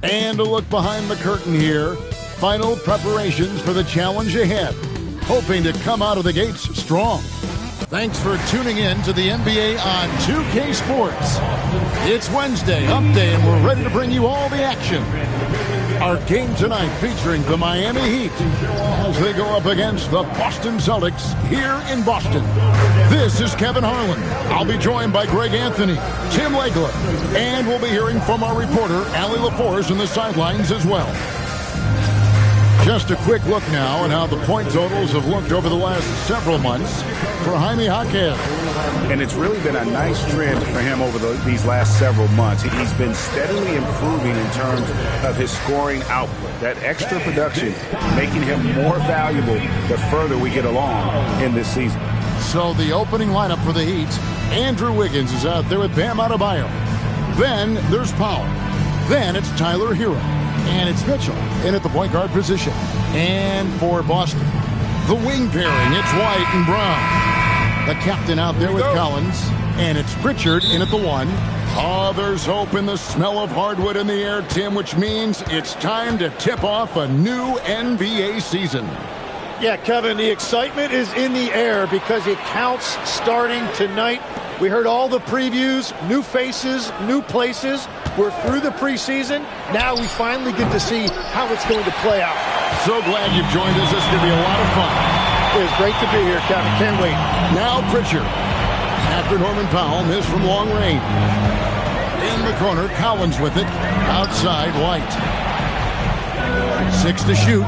And a look behind the curtain here. Final preparations for the challenge ahead. Hoping to come out of the gates strong. Thanks for tuning in to the NBA on 2K Sports. It's Wednesday, Hump Day, and we're ready to bring you all the action. Our game tonight featuring the Miami Heat as they go up against the Boston Celtics here in Boston. This is Kevin Harlan. I'll be joined by Greg Anthony, Tim Legler, and we'll be hearing from our reporter, Allie LaForce, in the sidelines as well. Just a quick look now at how the point totals have looked over the last several months for Jaime Jaquez. And it's really been a nice trend for him over these last several months. He's been steadily improving in terms of his scoring output. That extra production making him more valuable the further we get along in this season. So the opening lineup for the Heat, Andrew Wiggins is out there with Bam Adebayo. Then there's Powell. Then it's Tyler Hero. And it's Mitchell in at the point guard position. And for Boston, the wing pairing, it's White and Brown. The captain out there with Collins. And it's Pritchard in at the one. Oh, there's hope in the smell of hardwood in the air, Tim, which means it's time to tip off a new NBA season. Yeah, Kevin, the excitement is in the air because it counts starting tonight. We heard all the previews, new faces, new places. We're through the preseason. Now we finally get to see how it's going to play out. So glad you've joined us. This is going to be a lot of fun. It is great to be here, Kevin. Can't wait. Now Pritchard. After Norman Powell missed from long range. In the corner, Collins with it. Outside, White. 6 to shoot.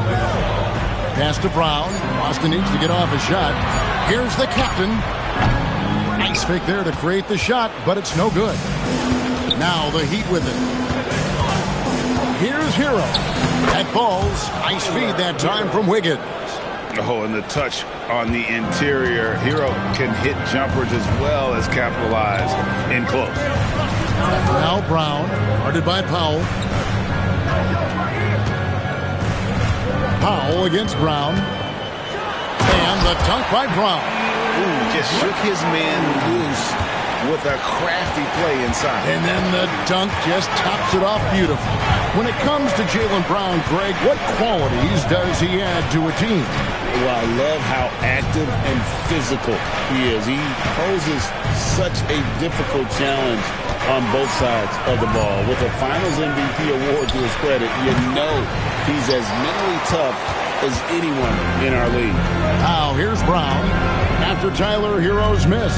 Pass to Brown. Boston needs to get off a shot. Here's the captain. Nice fake there to create the shot, but it's no good. Now the Heat with it. Here's Hero. That falls. Nice feed that time from Wiggins. Oh, and the touch on the interior. Hero can hit jumpers as well as capitalize in close. Now Brown, guarded by Powell. Powell against Brown. And the dunk by Brown. Ooh, just shook his man loose with a crafty play inside. And then the dunk just tops it off beautifully. When it comes to Jaylen Brown, Greg, what qualities does he add to a team? Well, I love how active and physical he is. He poses such a difficult challenge on both sides of the ball. With a Finals MVP award to his credit, you know he's as mentally tough as anyone in our league. Now, here's Brown after Tyler Hero's miss.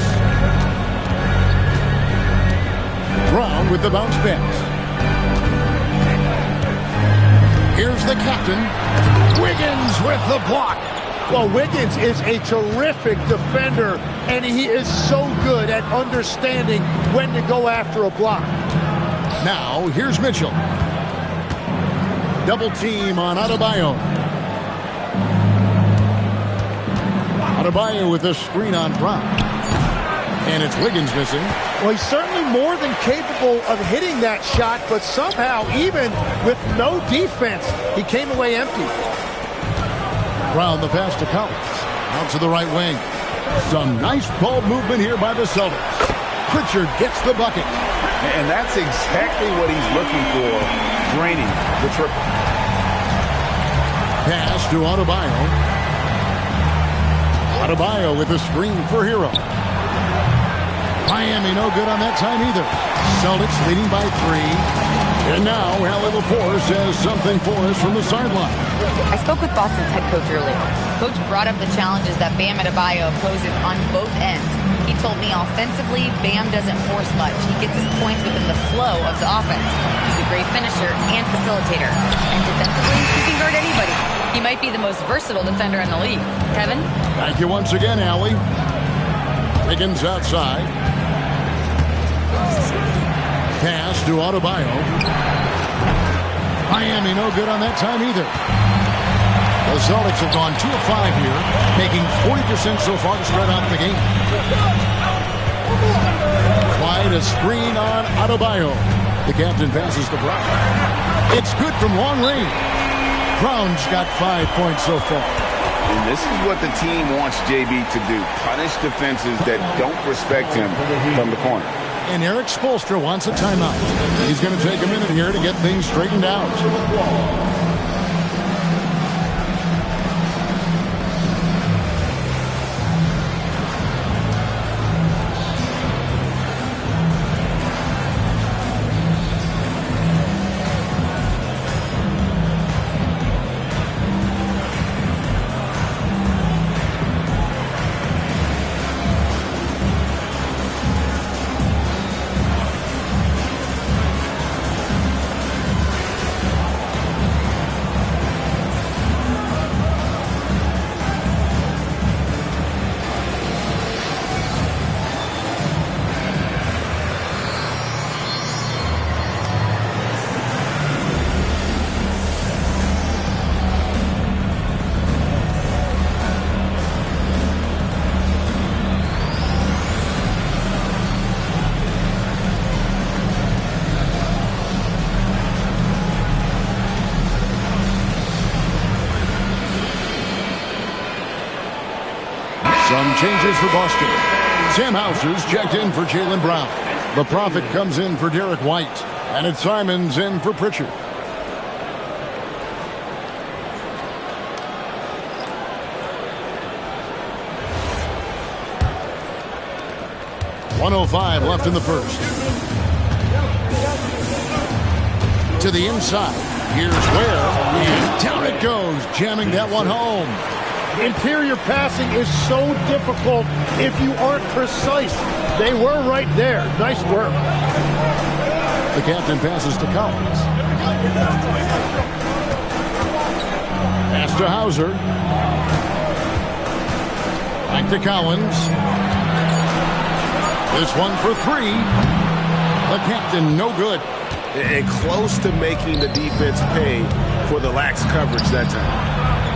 Brown with the bounce pass. Here's the captain. Wiggins with the block. Well, Wiggins is a terrific defender, and he is so good at understanding when to go after a block. Now, here's Mitchell. Double team on Adebayo. Adebayo with a screen on Brown. And it's Wiggins missing. Well, he's certainly more than capable of hitting that shot, but somehow, even with no defense, he came away empty. Brown the pass to Collins. Out to the right wing. Some nice ball movement here by the Celtics. Pritchard gets the bucket. And that's exactly what he's looking for, draining the triple. Pass to Adebayo. Adebayo with a screen for Hero. Miami no good on that time either. Celtics leading by 3. And now Allie LaForce has something for us from the sideline. I spoke with Boston's head coach earlier. Coach brought up the challenges that Bam Adebayo poses on both ends. He told me offensively, Bam doesn't force much. He gets his points within the flow of the offense. He's a great finisher and facilitator. And defensively, he can guard anybody. He might be the most versatile defender in the league. Kevin? Thank you once again, Allie. Wiggins outside. Pass to Adebayo. Miami no good on that time either. The Celtics have gone 2 of 5 here, making 40% so far to spread out the game. Wide a screen on Adebayo. The captain passes to Brown. It's good from long range. Brown's got 5 points so far. And this is what the team wants JB to do. Punish defenses that don't respect him from the corner. And Eric Spoelstra wants a timeout. He's going to take a minute here to get things straightened out. Some changes for Boston. Sam Hauser's checked in for Jaylen Brown. The Prophet comes in for Derek White. And it's Simons in for Pritchard. .105 left in the first. To the inside. Here's Ware. And down it goes, jamming that one home. Interior passing is so difficult if you aren't precise. They were right there. Nice work. The captain passes to Collins. Pass to Hauser. Back to Collins. This one for three. The captain, no good. And close to making the defense pay for the lax coverage that time.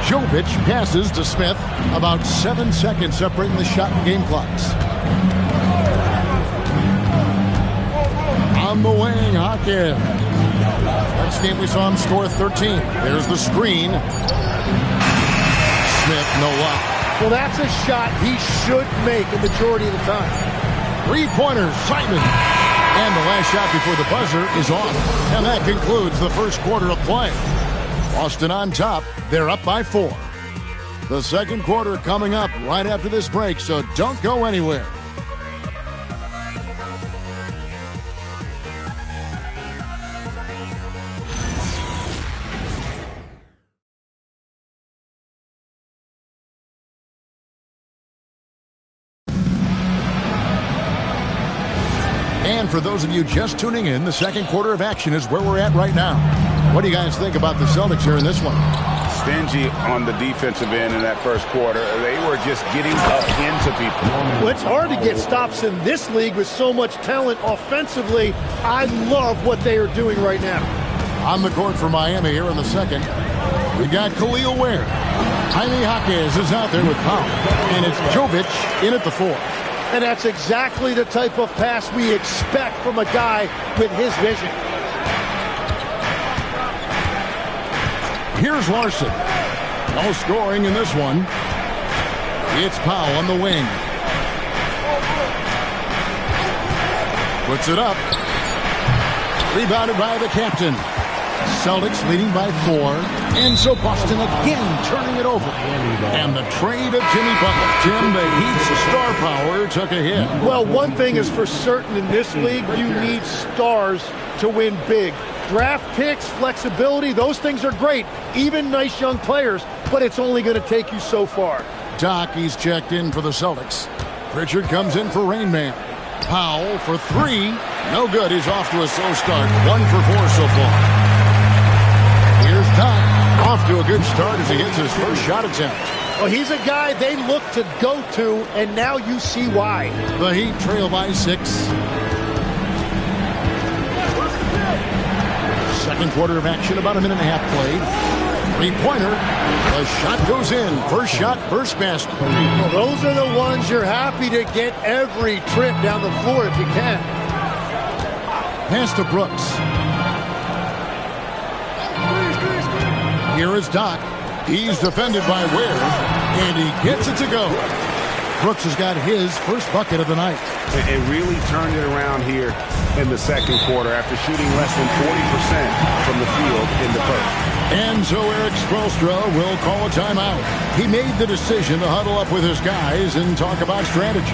Jovic passes to Smith. About 7 seconds separating the shot and game clocks. On the wing, Hawkins. Next game we saw him score 13. There's the screen. Smith, no luck. Well, that's a shot he should make a majority of the time. Three-pointer, Simon. And the last shot before the buzzer is off. And that concludes the first quarter of play. Boston on top. They're up by 4. The second quarter coming up right after this break, so don't go anywhere. And for those of you just tuning in, the second quarter of action is where we're at right now. What do you guys think about the Celtics here in this one? Stingy on the defensive end in that first quarter. They were just getting up into people. Well, it's hard to get stops in this league with so much talent offensively. I love what they are doing right now. On the court for Miami here in the second, we got Khalil Ware. Jaime Jaquez is out there with Powell. And it's Jovic in at the 4. And that's exactly the type of pass we expect from a guy with his vision. Here's Larson. No scoring in this one. It's Powell on the wing. Puts it up. Rebounded by the captain. Celtics leading by 4. And so Boston again turning it over. And the trade of Jimmy Butler. Jim, the Heat's star power took a hit. Well, one thing is for certain in this league, you need stars to win big. Draft picks, flexibility, those things are great. Even nice young players, but it's only going to take you so far. Doc, he's checked in for the Celtics. Pritchard comes in for Rain Man. Powell for 3. No good. He's off to a slow start. 1 for 4 so far. Here's Doc. Off to a good start as he hits his first shot attempt. Well, he's a guy they look to go to, and now you see why. The Heat trail by 6. Second quarter of action, about a minute and a half played. Three-pointer. The shot goes in. First shot, first basket. Well, those are the ones you're happy to get every trip down the floor if you can. Pass to Brooks. Here is Doc. He's defended by Ware, and he gets it to go. Brooks has got his first bucket of the night. and really turned it around here in the second quarter after shooting less than 40% from the field in the first. And so Eric Spoelstra will call a timeout. He made the decision to huddle up with his guys and talk about strategy.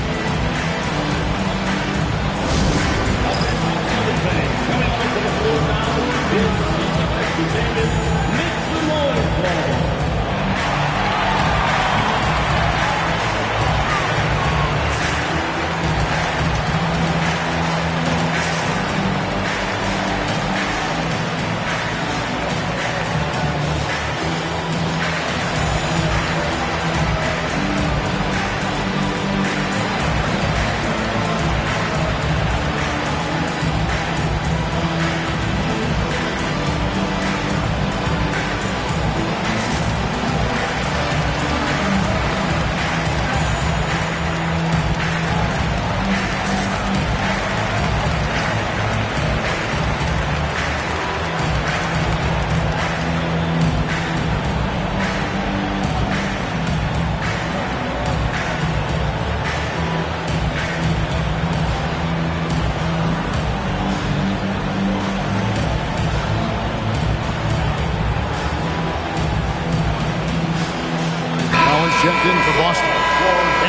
Checked in for Boston.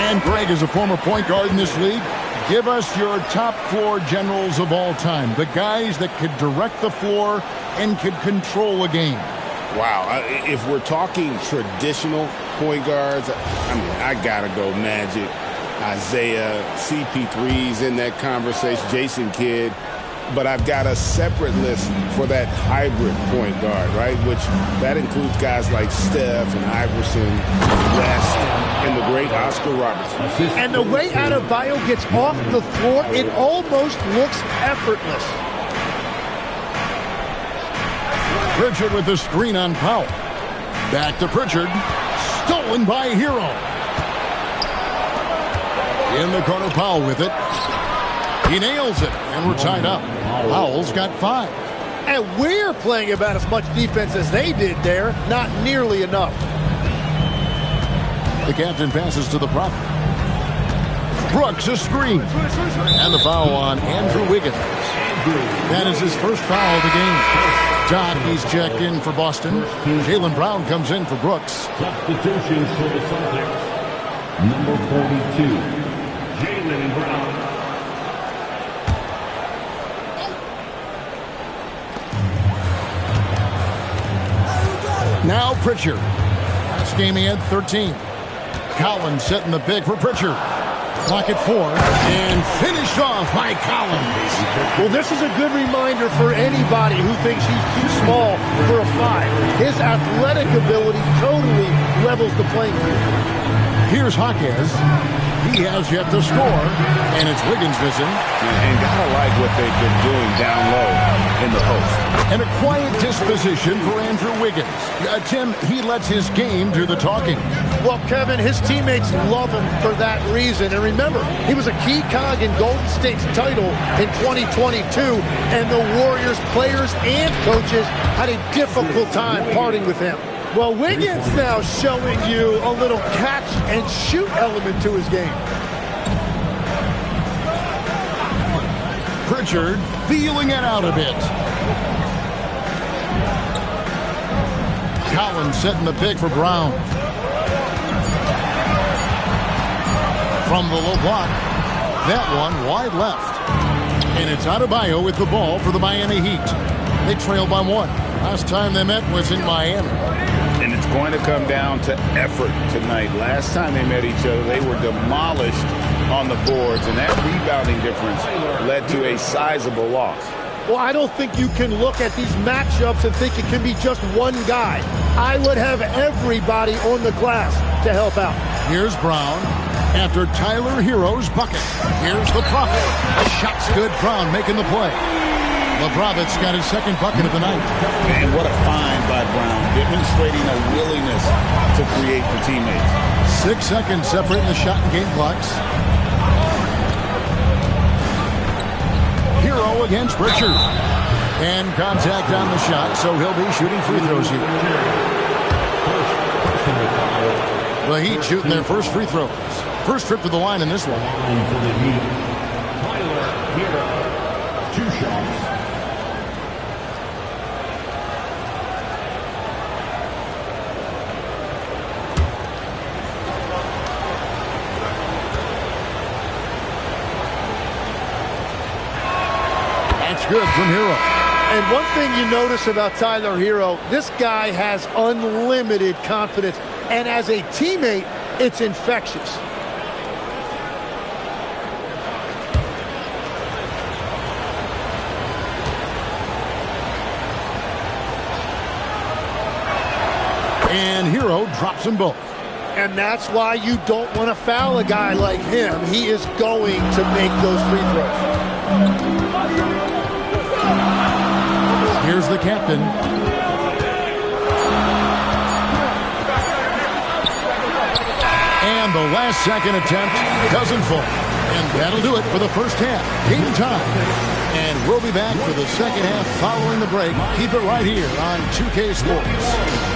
And Greg is a former point guard in this league. Give us your top floor generals of all time. The guys that could direct the floor and could control a game. Wow. If we're talking traditional point guards, I mean, I got to go Magic, Isaiah, CP3's in that conversation, Jason Kidd. But I've got a separate list for that hybrid point guard, right? Which that includes guys like Steph and Iverson, West, and the great Oscar Robertson. And the way Adebayo gets off the floor, it almost looks effortless. Pritchard with the screen on Powell. Back to Pritchard. Stolen by Hero. In the corner, Powell with it. He nails it, and we're tied up. Powell's got 5. And we're playing about as much defense as they did there. Not nearly enough. The captain passes to the Prophet. Brooks a screen. And the foul on Andrew Wiggins. That is his first foul of the game. Doc, he's checked in for Boston. Jaylen Brown comes in for Brooks. Substitutions for the Celtics. Number 42, Jaylen Brown. Now Pritchard. Last game he had 13. Collins setting the pick for Pritchard. Clock at 4. And finished off by Collins. Well, this is a good reminder for anybody who thinks he's too small for a 5. His athletic ability totally levels the playing field. Here's Hawkins. He has yet to score. And it's Wiggins missing. And gotta like what they've been doing down low in the post. And a quiet disposition for Andrew Wiggins. Tim, he lets his game do the talking. Well, Kevin, his teammates love him for that reason. And remember, he was a key cog in Golden State's title in 2022. And the Warriors players and coaches had a difficult time parting with him. Well, Wiggins now showing you a little catch and shoot element to his game. Pritchard feeling it out a bit. Collins setting the pick for Brown. From the low block. That one wide left. And it's Adebayo with the ball for the Miami Heat. They trail by 1. Last time they met was in Miami. And it's going to come down to effort tonight. Last time they met each other, they were demolished on the boards, and that rebounding difference led to a sizable loss. Well, I don't think you can look at these matchups and think it can be just one guy. I would have everybody on the glass to help out. Here's Brown after Tyler Hero's bucket. Here's the Prophet. The shot's good. Brown making the play. The Prophet's got his second bucket of the night. And what a find by Brown, demonstrating a willingness to create for teammates. 6 seconds separating the shot and game clocks. Hero against Pritchard. And contact on the shot, so he'll be shooting free throws here. The Heat shooting their first free throws. First trip to the line in this one. shots. That's good from Hero. And one thing you notice about Tyler Hero, this guy has unlimited confidence. And as a teammate, it's infectious. And Hero drops them both. And that's why you don't want to foul a guy like him. He is going to make those free throws. Here's the captain. And the last second attempt doesn't fall. And that'll do it for the first half. Game time. And we'll be back for the second half following the break. Keep it right here on 2K Sports.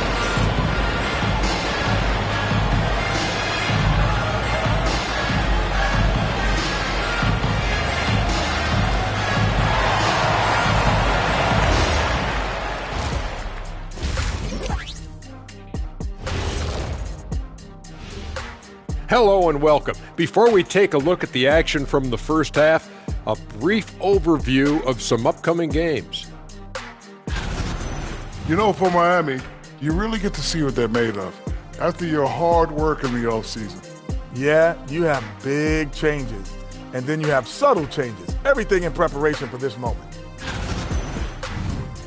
Hello and welcome. Before we take a look at the action from the first half, a brief overview of some upcoming games. You know, for Miami, you really get to see what they're made of after your hard work in the offseason. Yeah, you have big changes, and then you have subtle changes. Everything in preparation for this moment.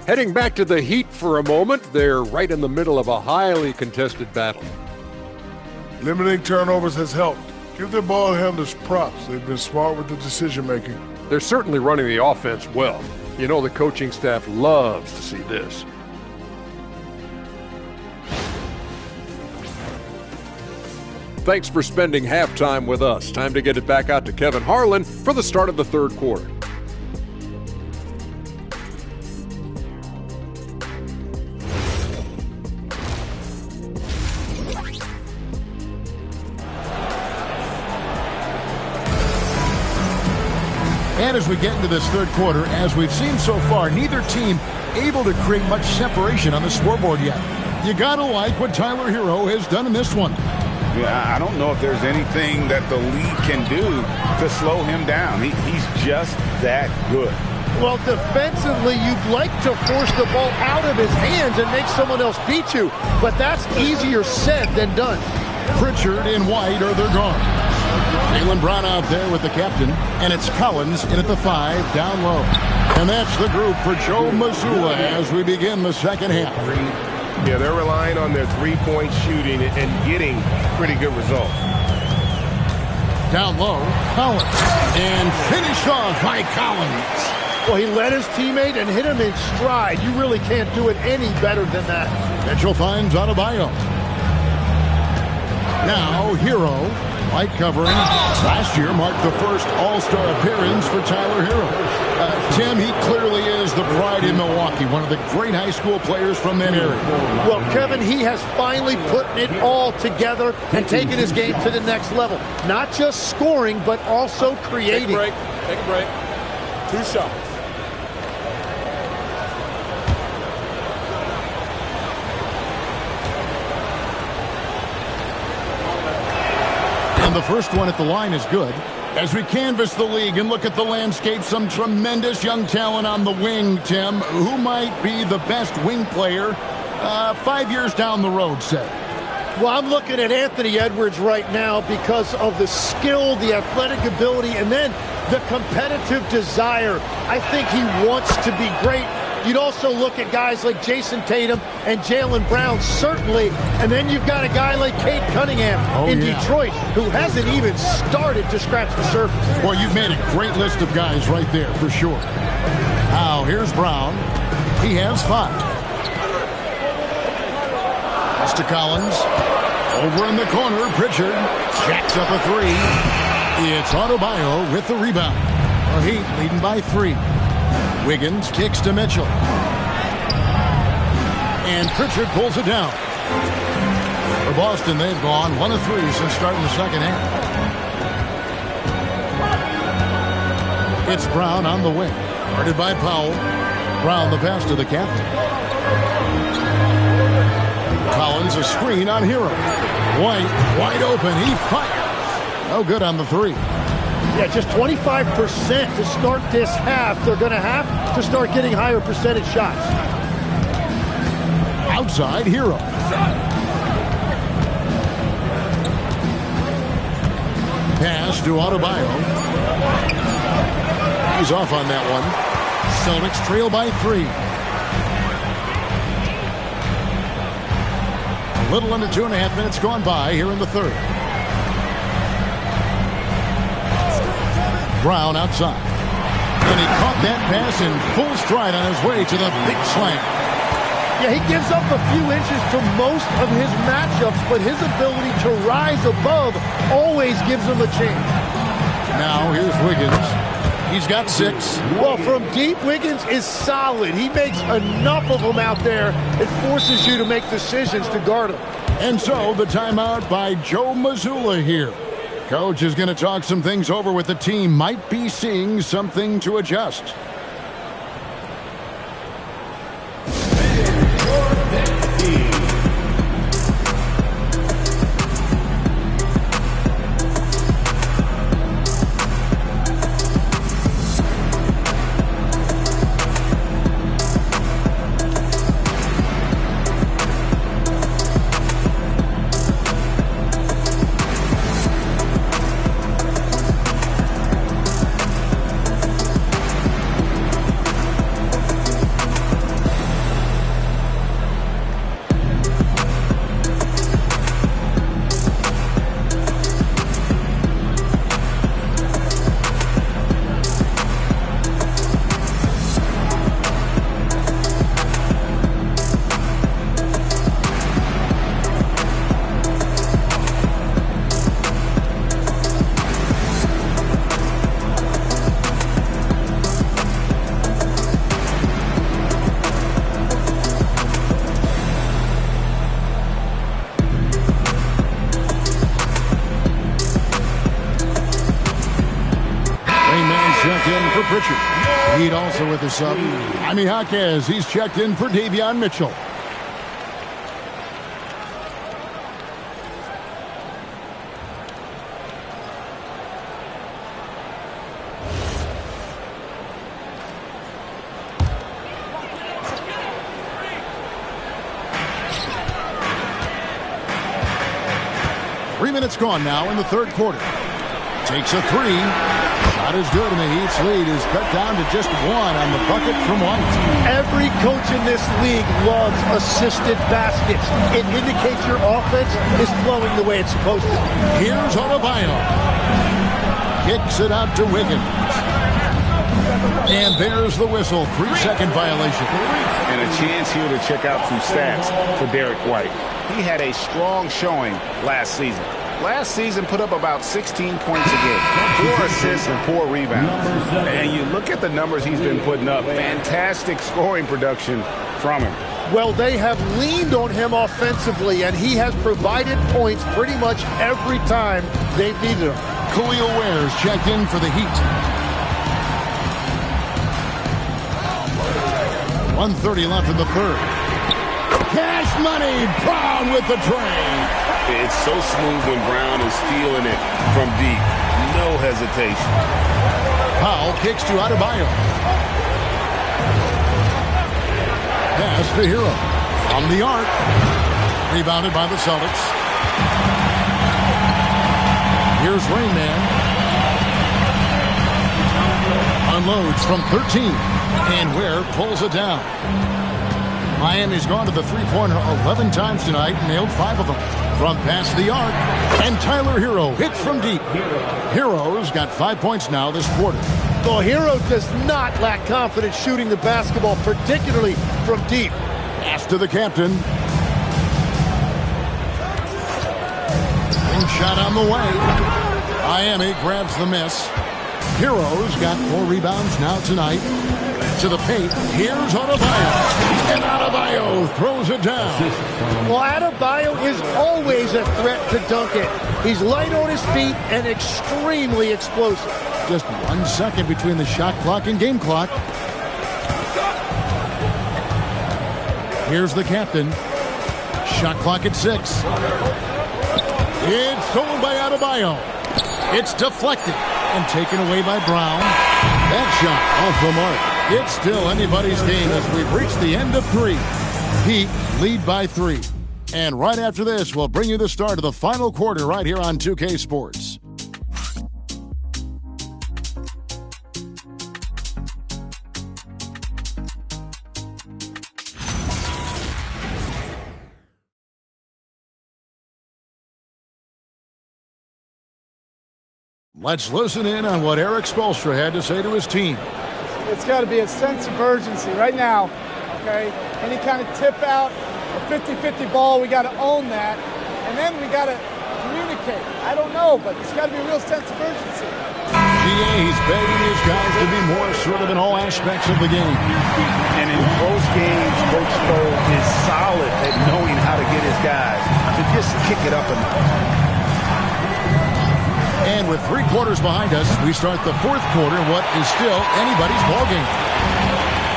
Heading back to the Heat for a moment, they're right in the middle of a highly contested battle. Limiting turnovers has helped. Give their ball handlers props. They've been smart with the decision-making. They're certainly running the offense well. You know the coaching staff loves to see this. Thanks for spending halftime with us. Time to get it back out to Kevin Harlan for the start of the third quarter. And as we get into this third quarter, as we've seen so far, neither team able to create much separation on the scoreboard yet. You gotta like what Tyler Hero has done in this one. Yeah, I don't know if there's anything that the league can do to slow him down. He's just that good. Well, defensively, you'd like to force the ball out of his hands and make someone else beat you, but that's easier said than done. Pritchard and White are their guards. Jaylen Brown out there with the captain, and it's Collins in at the 5, down low. And that's the group for Joe Mazzulla as we begin the second half. Yeah, they're relying on their three-point shooting and getting pretty good results. Down low, Collins, and finished off by Collins. Well, he led his teammate and hit him in stride. You really can't do it any better than that. Mitchell finds Adebayo. Now, Hero. White covering. Last year marked the first All-Star appearance for Tyler Hero. Tim, he clearly is the pride in Milwaukee, one of the great high school players from that area. Well, Kevin, he has finally put it all together and taken his game to the next level. Not just scoring, but also creating. Take a break. Take a break. 2 shots. And the first one at the line is good. As we canvass the league and look at the landscape, some tremendous young talent on the wing, Tim. Who might be the best wing player 5 years down the road, say? Well, I'm looking at Anthony Edwards right now because of the skill, the athletic ability, and then the competitive desire. I think he wants to be great. You'd also look at guys like Jason Tatum and Jaylen Brown, certainly. And then you've got a guy like Cade Cunningham in Detroit, who hasn't even started to scratch the surface. Well, you've made a great list of guys right there, for sure. Now, here's Brown. He has 5. Pass to Collins. Over in the corner, Pritchard jacks up a 3. It's Adebayo with the rebound. The Heat leading by 3. Wiggins kicks to Mitchell. And Pritchard pulls it down. For Boston, they've gone 1 of 3 since starting the second half. It's Brown on the wing. Guarded by Powell. Brown the pass to the captain. Collins a screen on Hero. White wide open. He fires. No good on the three. Yeah, just 25% to start this half. They're going to have to start getting higher percentage shots. Outside Hero. Pass to Adebayo. He's off on that one. Celtics trail by 3. A little under 2.5 minutes gone by here in the third. Brown outside. And he caught that pass in full stride on his way to the big slam. Yeah, he gives up a few inches to most of his matchups, but his ability to rise above always gives him a chance. Now here's Wiggins. He's got 6. Well, from deep, Wiggins is solid. He makes enough of them out there. It forces you to make decisions to guard him. And so the timeout by Joe Mazzulla here. Coach is going to talk some things over with the team. Might be seeing something to adjust. Heat also with the sub. Jaime Jaquez, he's checked in for Davion Mitchell. Three minutes gone now in the third quarter. Takes a 3. Shot is good, and the Heat's lead is cut down to just 1 on the bucket from White. Every coach in this league loves assisted baskets. It indicates your offense is flowing the way it's supposed to. Here's Adebayo. Kicks it out to Wiggins. And there's the whistle. 3-second violation. And a chance here to check out some stats for Derek White. He had a strong showing last season. Last season put up about 16 points a game, 4 assists and 4 rebounds. And you look at the numbers he's been putting up, fantastic scoring production from him. Well, they have leaned on him offensively, and he has provided points pretty much every time they've needed him. Khalil Ware's checked in for the Heat. 1:30 left in the third. Cash money, Brown with the tray. It's so smooth when Brown is stealing it from deep. No hesitation. Powell kicks to Adebayo. Pass to Hero. From the arc. Rebounded by the Celtics. Here's Rain Man. Unloads from 13. And Ware pulls it down. Miami's gone to the three-pointer 11 times tonight and nailed 5 of them. From past the arc, and Tyler Hero hits from deep. Hero's got 5 points now this quarter. Well, Hero does not lack confidence shooting the basketball, particularly from deep. Pass to the captain. And shot on the way. Miami grabs the miss. Hero's got 4 rebounds now tonight. To the paint. Here's Adebayo. And Adebayo throws it down. Well, Adebayo is always a threat to dunk it. He's light on his feet and extremely explosive. Just 1 second between the shot clock and game clock. Here's the captain. Shot clock at 6. It's stolen by Adebayo. It's deflected and taken away by Brown. That shot off the mark. It's still anybody's game as we've reached the end of 3. Heat lead by 3. And right after this, we'll bring you the start of the final quarter right here on 2K Sports. Let's listen in on what Eric Spoelstra had to say to his team. It's got to be a sense of urgency right now, okay? Any kind of tip out, a 50-50 ball, we got to own that. And then we got to communicate. I don't know, but it's got to be a real sense of urgency. He's begging his guys to be more assertive in all aspects of the game. And in close games, Coach Spo is solid at knowing how to get his guys to just kick it up a notch. And with 3 quarters behind us, we start the 4th quarter, what is still anybody's ballgame.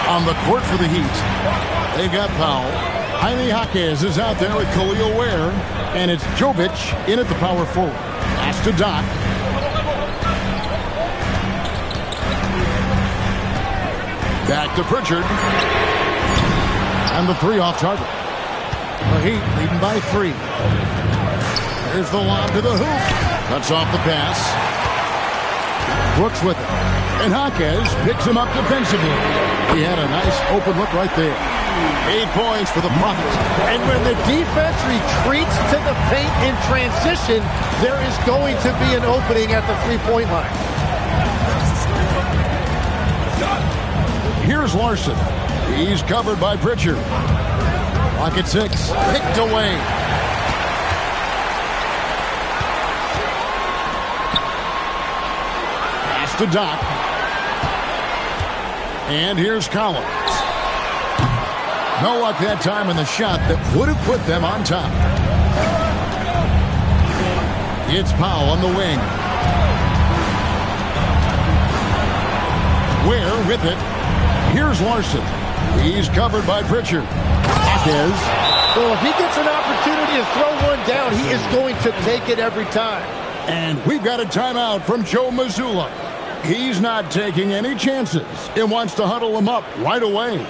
On the court for the Heat, they've got Powell. Jaime Jaquez is out there with Khalil Ware. And it's Jovic in at the power forward. Pass to Doc. Back to Pritchard. And the 3 off target. The Heat leading by 3. Here's the lob to the hoop. Cuts off the pass. Brooks with it. And Jaquez picks him up defensively. He had a nice open look right there. 8 points for the Profits. And when the defense retreats to the paint in transition, there is going to be an opening at the three-point line. Here's Larson. He's covered by Pritchard. Clock at 6. Picked away. To Doc. And here's Collins. No luck that time in the shot that would have put them on top. It's Powell on the wing. Ware with it. Here's Larson. He's covered by Pritchard. Jaquez. Well, if he gets an opportunity to throw one down, he is going to take it every time. And we've got a timeout from Joe Mazzulla. He's not taking any chances and wants to huddle him up right away.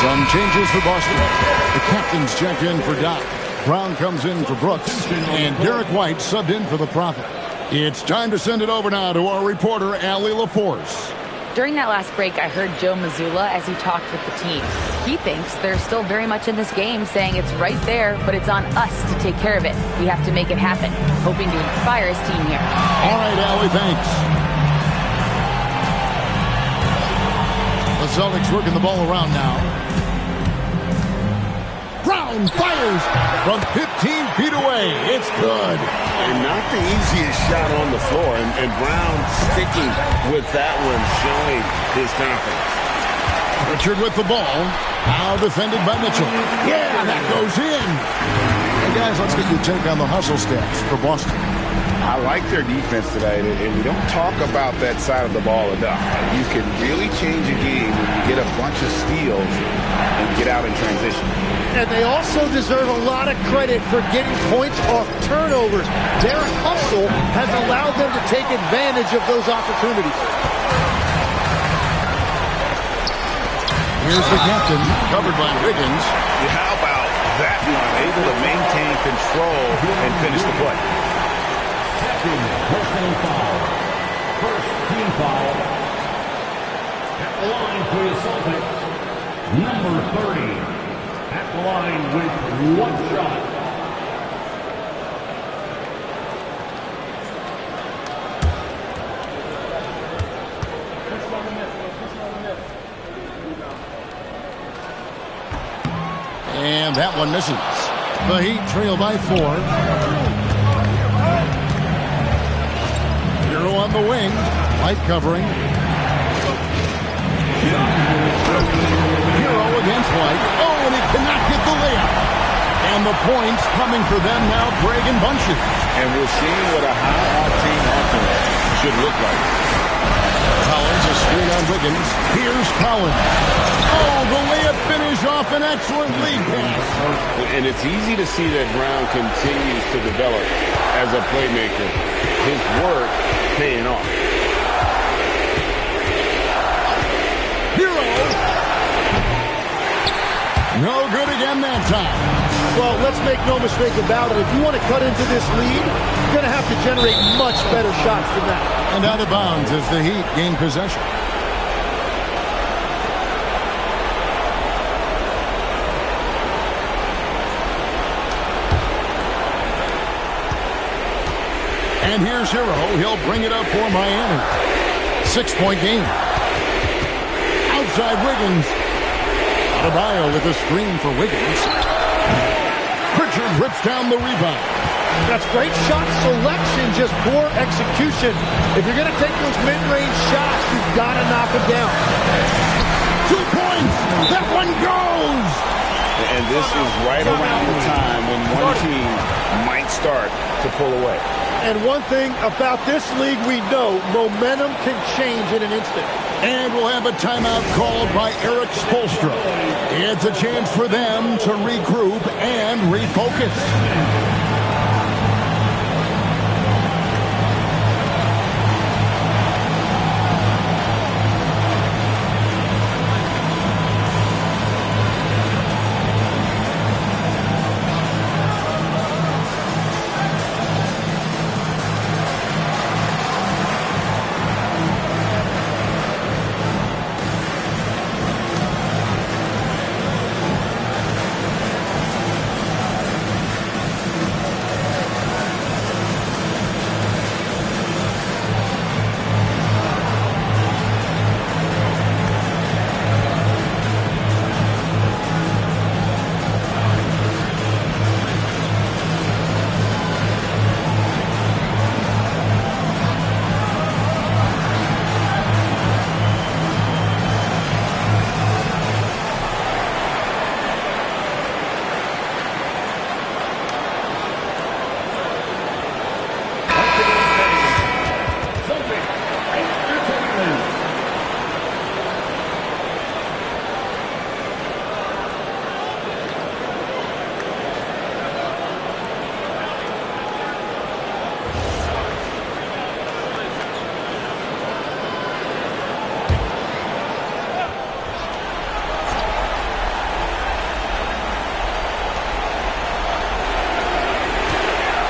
Some changes for Boston. The captains check in for Doc. Brown comes in for Brooks. And Derek White subbed in for the Prophet. It's time to send it over now to our reporter, Allie LaForce. During that last break, I heard Joe Mazzulla as he talked with the team. He thinks they're still very much in this game, saying it's right there, but it's on us to take care of it. We have to make it happen, hoping to inspire his team here. All right, Allie, thanks. The Celtics working the ball around now. Brown fires from 15 feet away. It's good. And not the easiest shot on the floor. And Brown sticking with that one, showing his confidence. Richard with the ball. Now defended by Mitchell. Yeah, that goes in. Hey, guys, let's get your take on the hustle stats for Boston. I like their defense today, and we don't talk about that side of the ball enough. You can really change a game when you get a bunch of steals and get out in transition. And they also deserve a lot of credit for getting points off turnovers. Their hustle has allowed them to take advantage of those opportunities. Here's the captain, covered by Wiggins. How about that one? Able to maintain control and finish the play. Second personal foul. First team foul. At the line for the Celtics, number 30. At the line with one shot. And that one misses. The Heat trail by 4. Hero on the wing. Light covering. Hero against White. Oh, and he cannot get the layup. And the points coming for them now, Greg in bunches. And we're seeing what a high-octane offense should look like. Collins, a screen on Wiggins. Here's Collins. Oh, the layup finish off an excellent lead pass. And it's easy to see that Brown continues to develop as a playmaker. His work paying off. Hero. No good again that time. Well, let's make no mistake about it. If you want to cut into this lead, you're going to have to generate much better shots than that. And out of bounds as the Heat gain possession. And here's Hero. He'll bring it up for Miami. 6-point game. Outside Wiggins. Adebayo with a screen for Wiggins. Pritchard rips down the rebound. That's great shot selection, just poor execution. If you're going to take those mid-range shots, you've got to knock them down. 2 points. That one goes. And this is right around the time when one team might start to pull away. And one thing about this league we know, momentum can change in an instant. And we'll have a timeout called by Eric Spoelstra. It's a chance for them to regroup and refocus.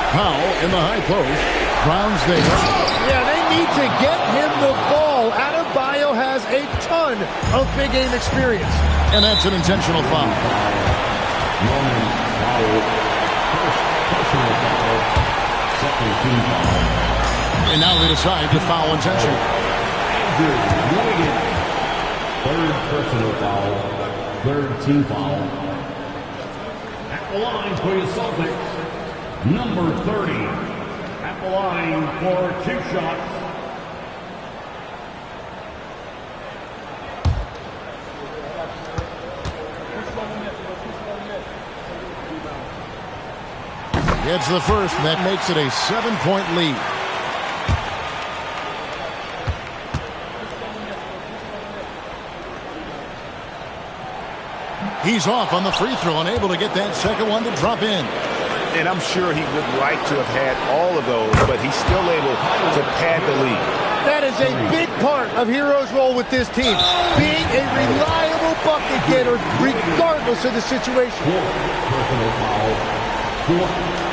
Powell in the high post. Brown's there. Yeah, they need to get him the ball. Adebayo has a ton of big game experience. And that's an intentional foul. Second team foul. And now they decide to foul intentionally. Third personal foul. Third team foul. At the line for your Celtics, number 30. At the line for 2 shots. It's the first, and that makes it a 7-point lead. He's off on the free throw, unable to get that second one to drop in. And I'm sure he would like to have had all of those, but he's still able to pad the lead. That is a big part of Hero's role with this team, being a reliable bucket getter regardless of the situation. Personal foul.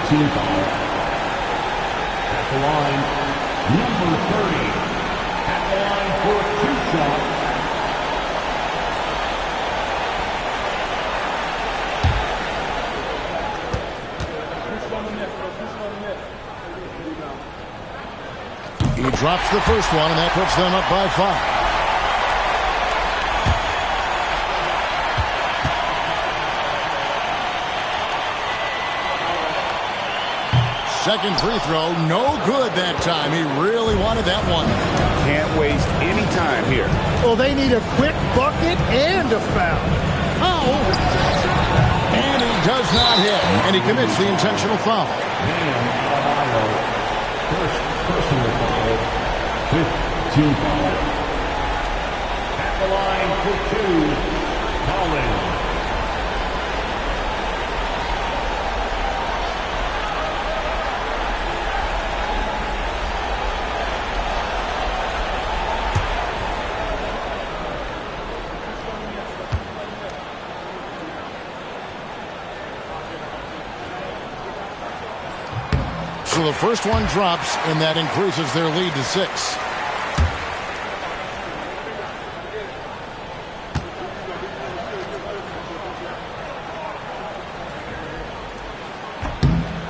Team foul. At the line, number 30. At the line for 2 shots. He drops the first one, and that puts them up by 5. Second free throw, no good that time. He really wanted that one. Can't waste any time here. Well, they need a quick bucket and a foul. Oh! And he does not hit, and he commits the intentional foul. First personal foul, 15 foul. At the line for 2, Collins. So the first one drops, and that increases their lead to 6.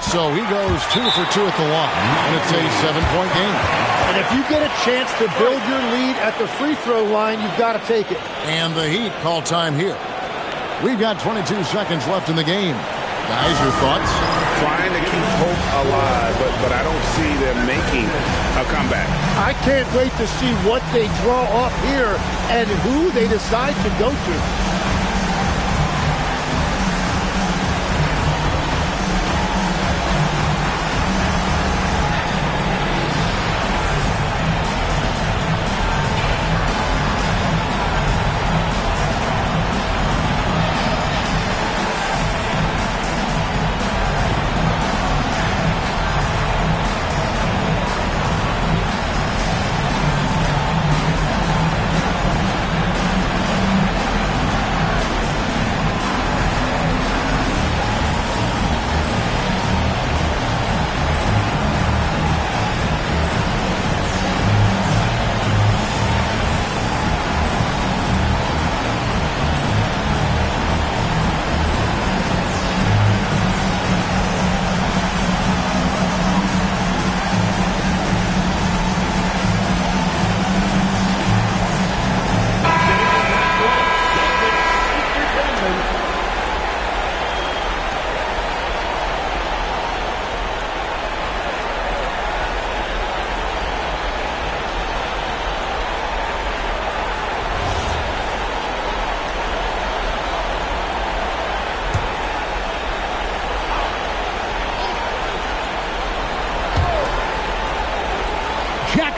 So he goes 2 for 2 at the line, and it's a 7-point game. And if you get a chance to build your lead at the free throw line, you've got to take it. And the Heat call time here. We've got 22 seconds left in the game. Guys, your thoughts? Trying to keep hope alive, but I don't see them making a comeback. I can't wait to see what they draw up here and who they decide to go to.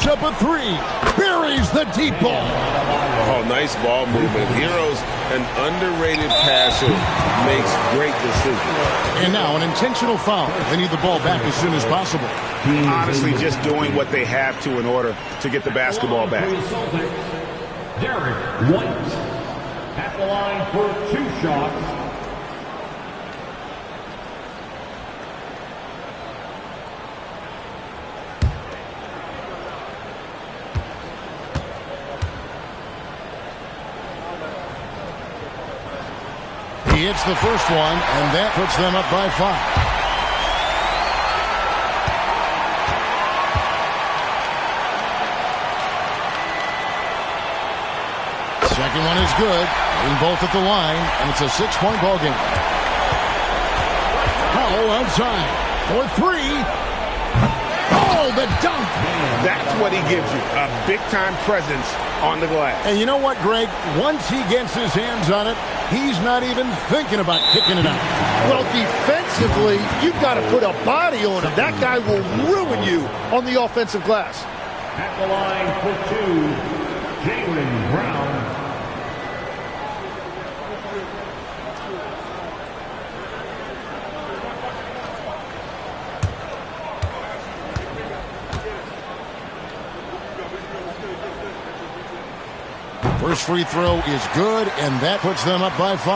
Up a 3, buries the deep ball. Oh, nice ball movement. Hero's an underrated passer, makes great decisions. And now an intentional foul. They need the ball back as soon as possible. Honestly, just doing what they have to in order to get the basketball back. Derek White at the line for 2 shots. He hits the first one, and that puts them up by 5. Second one is good. In both at the line, and it's a 6-point ball game. Powell outside for 3. Oh, the dunk! That's what he gives you, a big-time presence on the glass. And you know what, Greg? Once he gets his hands on it, he's not even thinking about kicking it out. Well, defensively, you've got to put a body on him. That guy will ruin you on the offensive glass. At the line for 2, Jaylen Brown. First free throw is good, and that puts them up by 5.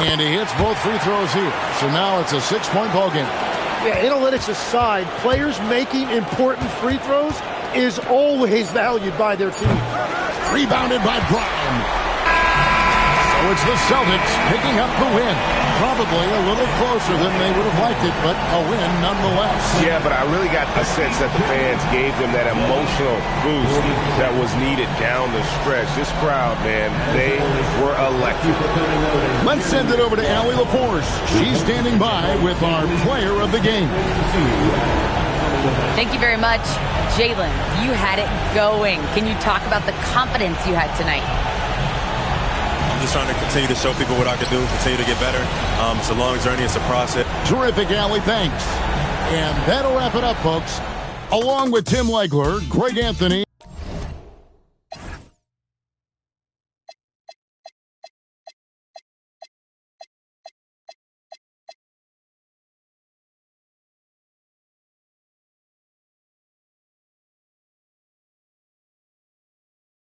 And he hits both free throws here. So now it's a 6-point ball game. Yeah, analytics aside, players making important free throws is always valued by their team. Rebounded by Brown. So it's the Celtics picking up the win. Probably a little closer than they would have liked it, but a win nonetheless. Yeah, but I really got a sense that the fans gave them that emotional boost that was needed down the stretch. This crowd, man, they were electric. Let's send it over to Allie LaForce. She's standing by with our player of the game. Thank you very much, Jalen. You had it going. Can you talk about the confidence you had tonight? I'm just trying to continue to show people what I can do, continue to get better. It's a long journey. It's a process. Terrific, Allie. Thanks. And that'll wrap it up, folks. Along with Tim Legler, Greg Anthony.